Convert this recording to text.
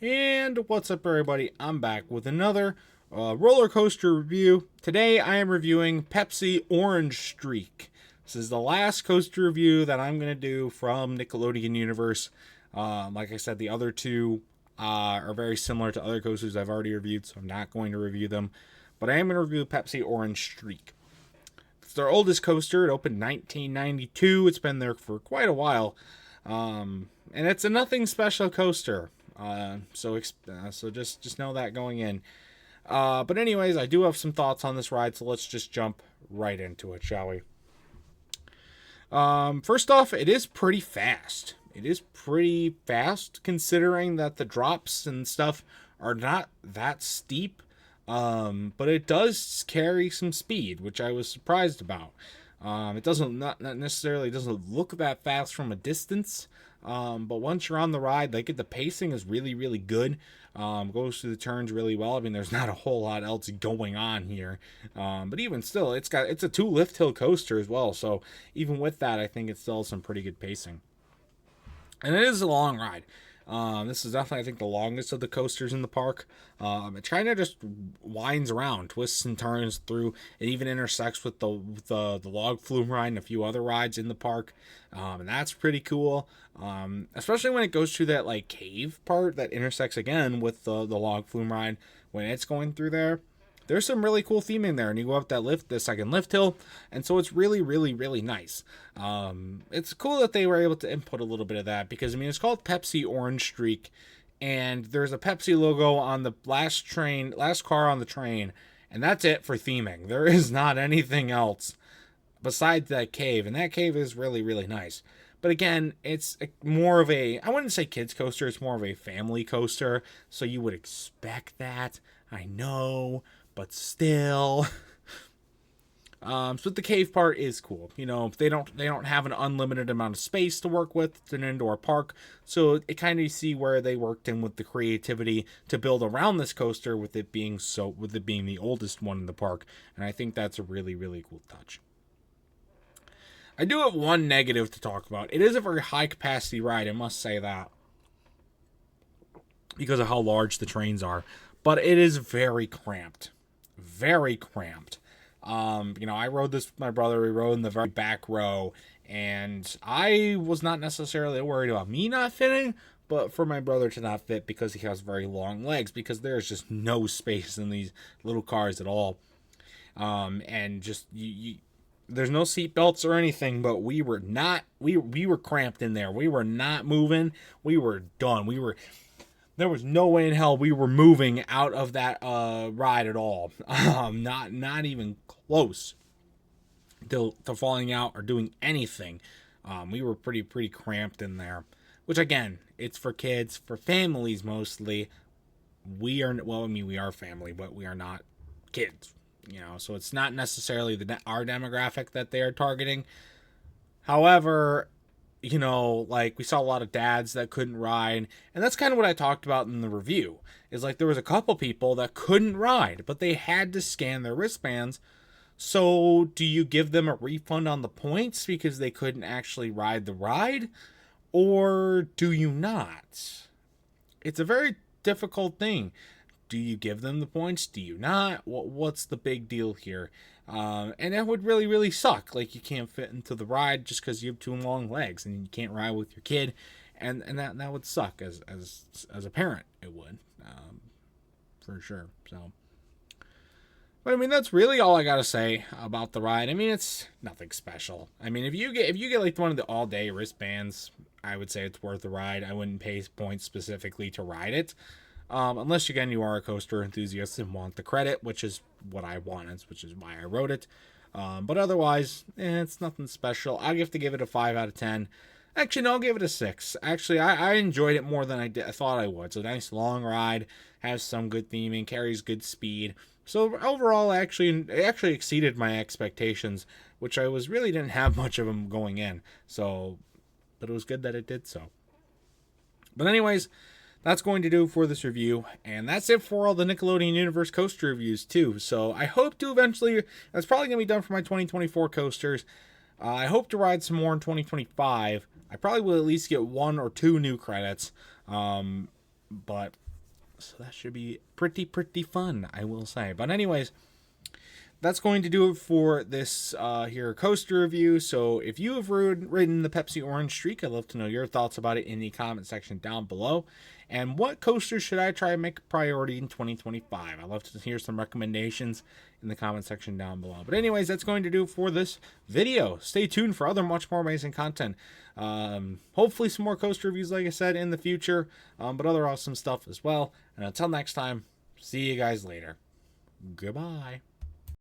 And what's up, everybody? I'm back with another roller coaster review. Today I am reviewing Pepsi Orange Streak. This is the last coaster review that I'm going to do from Nickelodeon Universe. Like I said, the other two are very similar to other coasters I've already reviewed, so I'm not going to review them. But I am going to review Pepsi Orange Streak. It's their oldest coaster. It opened 1992. It's been there for quite a while. And it's a nothing special coaster. So just know that going in. But anyways, I do have some thoughts on this ride, so let's just jump right into it, shall we? First off, it is pretty fast. It is pretty fast considering that the drops and stuff are not that steep. But it does carry some speed, which I was surprised about. It doesn't not necessarily doesn't look that fast from a distance. But once you're on the ride, like the pacing is really, really good. Goes through the turns really well. I mean, there's not a whole lot else going on here. But even still, it's a 2 lift hill coaster as well. So even with that, I think it's still some pretty good pacing. And it is a long ride. This is definitely, I think, the longest of the coasters in the park. It kind of just winds around, twists and turns through. It even intersects with the log flume ride and a few other rides in the park, and that's pretty cool. Especially when it goes through that like cave part that intersects again with the log flume ride when it's going through there. There's some really cool theming there, and you go up the second lift hill, and so it's really, really, really nice. It's cool that they were able to input a little bit of that because, I mean, it's called Pepsi Orange Streak, and there's a Pepsi logo on the last car on the train, and that's it for theming. There is not anything else besides that cave, and that cave is really, really nice. But again, it's more of a, I wouldn't say kids coaster, it's more of a family coaster, so you would expect that. I know, but still. So the cave part is cool. You know, they don't have an unlimited amount of space to work with. It's an indoor park, so it kind of see where they worked in with the creativity to build around this coaster with it being the oldest one in the park, and I think that's a really, really cool touch. I do have one negative to talk about. It is a very high capacity ride, I must say that, because of how large the trains are, but it is very cramped. Very cramped. I rode this with my brother. We rode in the very back row, and I was not necessarily worried about me not fitting, but for my brother to not fit because he has very long legs, because there's just no space in these little cars at all. And just there's no seat belts or anything, but we were cramped in there. We were not moving. We were done. There was no way in hell we were moving out of that ride at all. Not even close to falling out or doing anything. We were pretty cramped in there, which again, it's for kids, for families mostly. We are family, but we are not kids. So it's not necessarily our demographic that they are targeting. However, like we saw a lot of dads that couldn't ride, and that's kind of what I talked about in the review, is like there was a couple people that couldn't ride, but they had to scan their wristbands. So do you give them a refund on the points because they couldn't actually ride the ride, or do you not? It's a very difficult thing. Do you give them the points? Do you not? What's the big deal here? And that would really, really suck. Like, you can't fit into the ride just because you have too long legs and you can't ride with your kid, and that would suck as a parent. It would, for sure. So, but I mean, that's really all I gotta say about the ride. I mean, it's nothing special. I mean, if you get like one of the all day wristbands, I would say it's worth the ride. I wouldn't pay points specifically to ride it. Unless, again, you are a coaster enthusiast and want the credit, which is what I wanted, which is why I wrote it. But otherwise, it's nothing special. I have to give it a 5 out of 10. Actually, no, I'll give it a 6. Actually, I enjoyed it more than I thought I would. It's a nice long ride, has some good theming, carries good speed. So overall, it actually exceeded my expectations, which I really didn't have much of them going in. So, but it was good that it did so. But anyways, that's going to do for this review, and that's it for all the Nickelodeon Universe coaster reviews too. So I hope to eventually, that's probably going to be done for my 2024 coasters. I hope to ride some more in 2025. I probably will at least get 1 or 2 new credits, but So that should be pretty fun, I will say. But anyways, that's going to do it for this here coaster review. So if you have ridden the Pepsi Orange Streak, I'd love to know your thoughts about it in the comment section down below. And what coasters should I try and make a priority in 2025? I'd love to hear some recommendations in the comment section down below. But anyways, that's going to do it for this video. Stay tuned for much more amazing content. Hopefully some more coaster reviews, like I said, in the future. But other awesome stuff as well. And until next time, see you guys later. Goodbye.